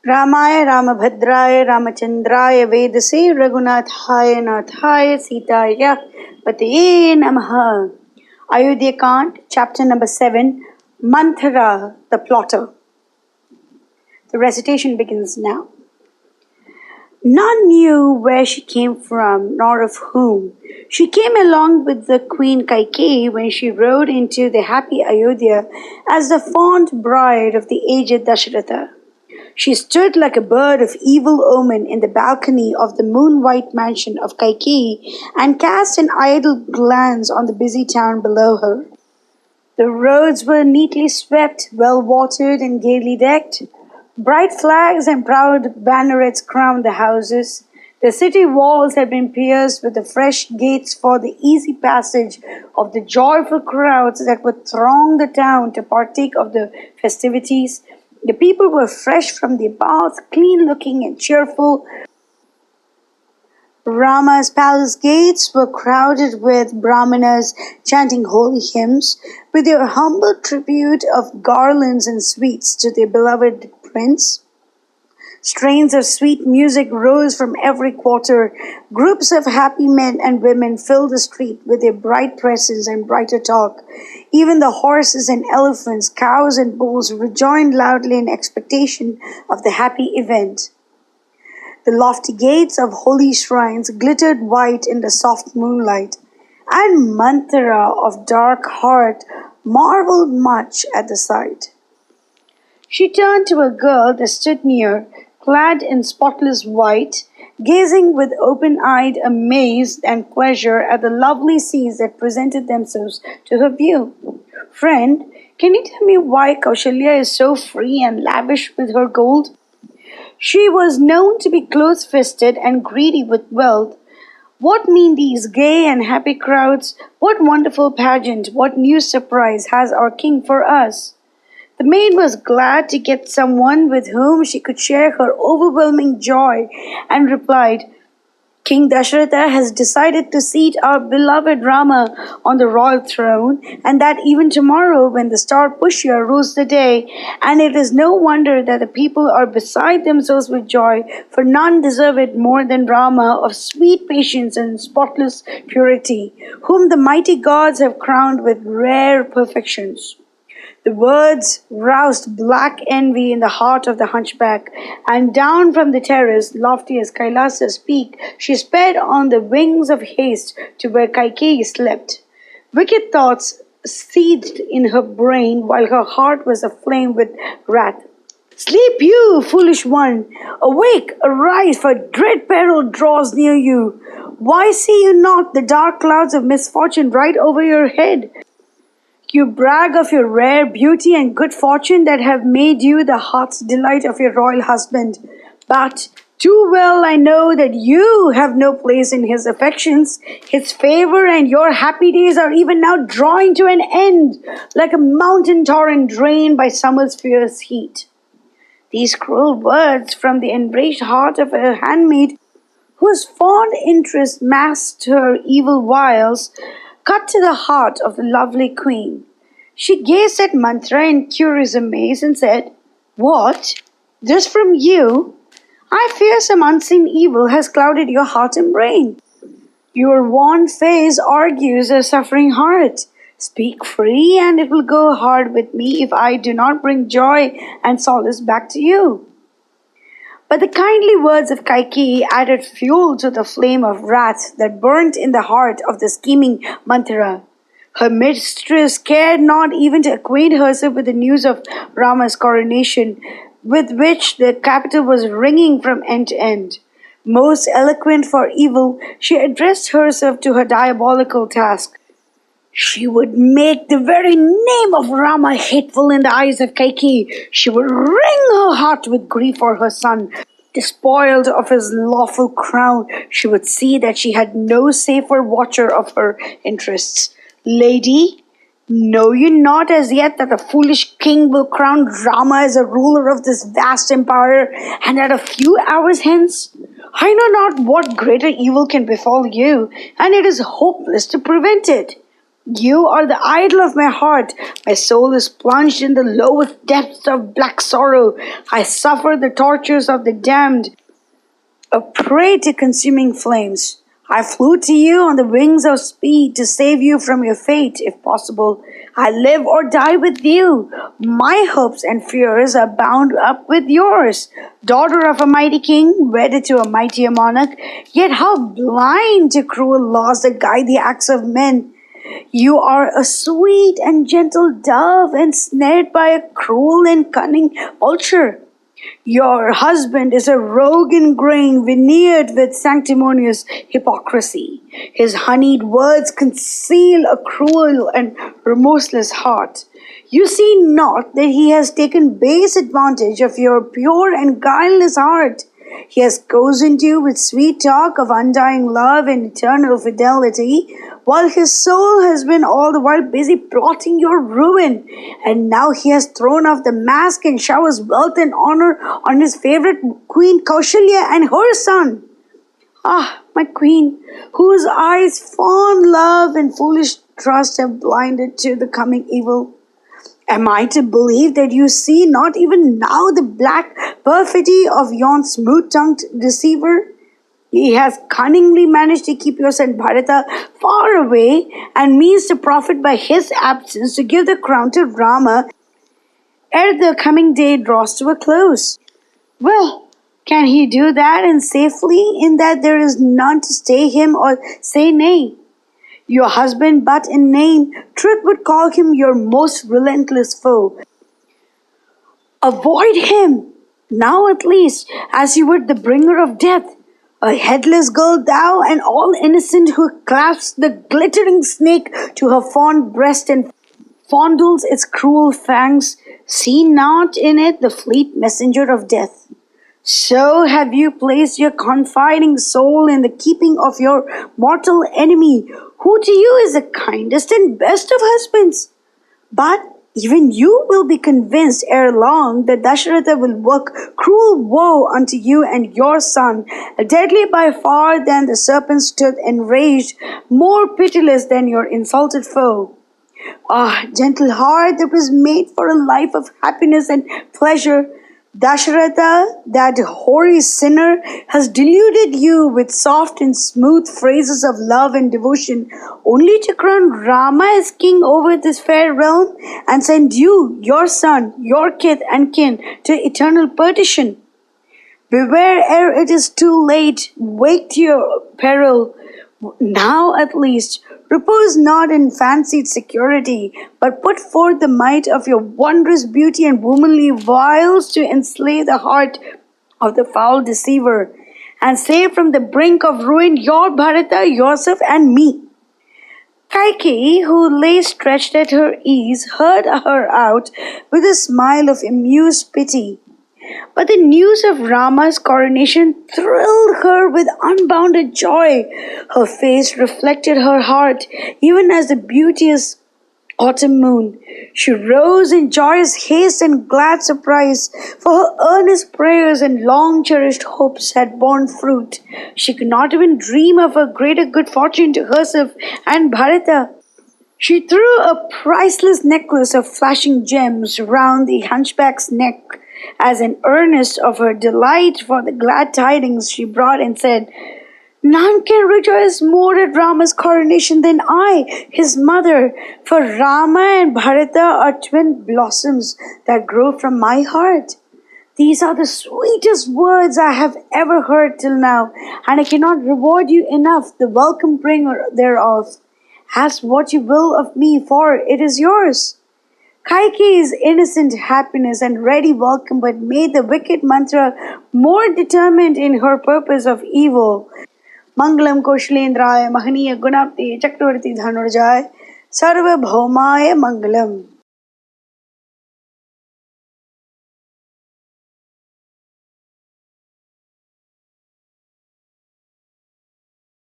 Ramaya Ramabhadraya Ramachandraya Vedase Raghunathaya Nathaya Sitaya Pataye Namaha. Ayodhya Kant, chapter number 7, Manthara, the plotter. The recitation begins now. None knew where she came from, nor of whom. She came along with the queen Kaikeyi when she rode into the happy Ayodhya as the fond bride of the aged Dasharatha. She stood like a bird of evil omen in the balcony of the moon-white mansion of Kaikeyi and cast an idle glance on the busy town below her. The roads were neatly swept, well-watered and gaily decked. Bright flags and proud bannerets crowned the houses. The city walls had been pierced with the fresh gates for the easy passage of the joyful crowds that would throng the town to partake of the festivities. The people were fresh from their baths, clean-looking and cheerful. Rama's palace gates were crowded with brahmanas chanting holy hymns, with their humble tribute of garlands and sweets to their beloved prince. Strains of sweet music rose from every quarter. Groups of happy men and women filled the street with their bright presence and brighter talk. Even the horses and elephants, cows and bulls rejoined loudly in expectation of the happy event. The lofty gates of holy shrines glittered white in the soft moonlight, and Manthara of dark heart marveled much at the sight. She turned to a girl that stood near, clad in spotless white, gazing with open-eyed amaze and pleasure at the lovely scenes that presented themselves to her view. "Friend, can you tell me why Kaushalya is so free and lavish with her gold? She was known to be close-fisted and greedy with wealth. What mean these gay and happy crowds? What wonderful pageant, what new surprise has our king for us?" The maid was glad to get someone with whom she could share her overwhelming joy and replied, "King Dasharatha has decided to seat our beloved Rama on the royal throne, and that even tomorrow when the star Pushya rules the day, and it is no wonder that the people are beside themselves with joy, for none deserve it more than Rama of sweet patience and spotless purity, whom the mighty gods have crowned with rare perfections." The words roused black envy in the heart of the hunchback, and down from the terrace, lofty as Kailasa's peak, she sped on the wings of haste to where Kaikeyi slept. Wicked thoughts seethed in her brain while her heart was aflame with wrath. "Sleep you, foolish one! Awake, arise, for dread peril draws near you. Why see you not the dark clouds of misfortune right over your head? You brag of your rare beauty and good fortune that have made you the heart's delight of your royal husband. But too well I know that you have no place in his affections. His favor and your happy days are even now drawing to an end, like a mountain torrent drained by summer's fierce heat." These cruel words from the enraged heart of a handmaid, whose fond interest masked her evil wiles, cut to the heart of the lovely queen. She gazed at Manthara in curious amaze and said, "What? This from you? I fear some unseen evil has clouded your heart and brain. Your wan face argues a suffering heart. Speak free, and it will go hard with me if I do not bring joy and solace back to you." But the kindly words of Kaikeyi added fuel to the flame of wrath that burnt in the heart of the scheming Manthara. Her mistress cared not even to acquaint herself with the news of Rama's coronation, with which the capital was ringing from end to end. Most eloquent for evil, she addressed herself to her diabolical task. She would make the very name of Rama hateful in the eyes of Kaikeyi. She would wring her heart with grief for her son, despoiled of his lawful crown. She would see that she had no safer watcher of her interests. "Lady, know you not as yet that the foolish king will crown Rama as a ruler of this vast empire, and that a few hours hence? I know not what greater evil can befall you, and it is hopeless to prevent it. You are the idol of my heart. My soul is plunged in the lowest depths of black sorrow. I suffer the tortures of the damned, a prey to consuming flames. I flew to you on the wings of speed to save you from your fate, if possible. I live or die with you. My hopes and fears are bound up with yours. Daughter of a mighty king, wedded to a mightier monarch, yet how blind to cruel laws that guide the acts of men. You are a sweet and gentle dove ensnared by a cruel and cunning vulture. Your husband is a rogue in grain, veneered with sanctimonious hypocrisy. His honeyed words conceal a cruel and remorseless heart. You see not that he has taken base advantage of your pure and guileless heart. He has cozened you with sweet talk of undying love and eternal fidelity, while his soul has been all the while busy plotting your ruin. And now he has thrown off the mask and showers wealth and honor on his favorite queen Kaushalya and her son. Ah, my queen, whose eyes fond love and foolish trust have blinded to the coming evil. Am I to believe that you see not even now the black perfidy of yon smooth-tongued deceiver? He has cunningly managed to keep your son Bharata far away and means to profit by his absence to give the crown to Rama ere the coming day draws to a close. Well, can he do that and safely, in that there is none to stay him or say nay? Your husband, but in name, truth would call him your most relentless foe. Avoid him, now at least, as you would the bringer of death. A headless girl thou, and all innocent, who clasps the glittering snake to her fond breast and fondles its cruel fangs. See not in it the fleet messenger of death. So have you placed your confiding soul in the keeping of your mortal enemy, who to you is the kindest and best of husbands. But even you will be convinced ere long that Dasharatha will work cruel woe unto you and your son, deadly by far than the serpent stood enraged, more pitiless than your insulted foe. Ah, gentle heart that was made for a life of happiness and pleasure, Dasharatha, that hoary sinner, has deluded you with soft and smooth phrases of love and devotion, only to crown Rama as king over this fair realm and send you, your son, your kith and kin, to eternal perdition. Beware ere it is too late. Wake to your peril. Now at least, repose not in fancied security, but put forth the might of your wondrous beauty and womanly wiles to enslave the heart of the foul deceiver, and save from the brink of ruin your Bharata, yourself, and me. Kaikeyi, who lay stretched at her ease, heard her out with a smile of amused pity. But the news of Rama's coronation thrilled her with unbounded joy. Her face reflected her heart, even as the beauteous autumn moon. She rose in joyous haste and glad surprise, for her earnest prayers and long cherished hopes had borne fruit. She could not even dream of a greater good fortune to herself and Bharata. She threw a priceless necklace of flashing gems round the hunchback's neck as an earnest of her delight for the glad tidings she brought, and said, None can rejoice more at Rama's coronation than I, his mother, for Rama and Bharata are twin blossoms that grow from my heart. These are the sweetest words I have ever heard till now, and I cannot reward you enough, the welcome bringer thereof. Ask what you will of me, for it is yours. Kaikeyi's innocent happiness and ready welcome but made the wicked Manthara more determined in her purpose of evil. Mangalam Koshalendraya Mahaniya Gunapti Chakravarti Dhanurjaya Sarva Bhaumaya Mangalam.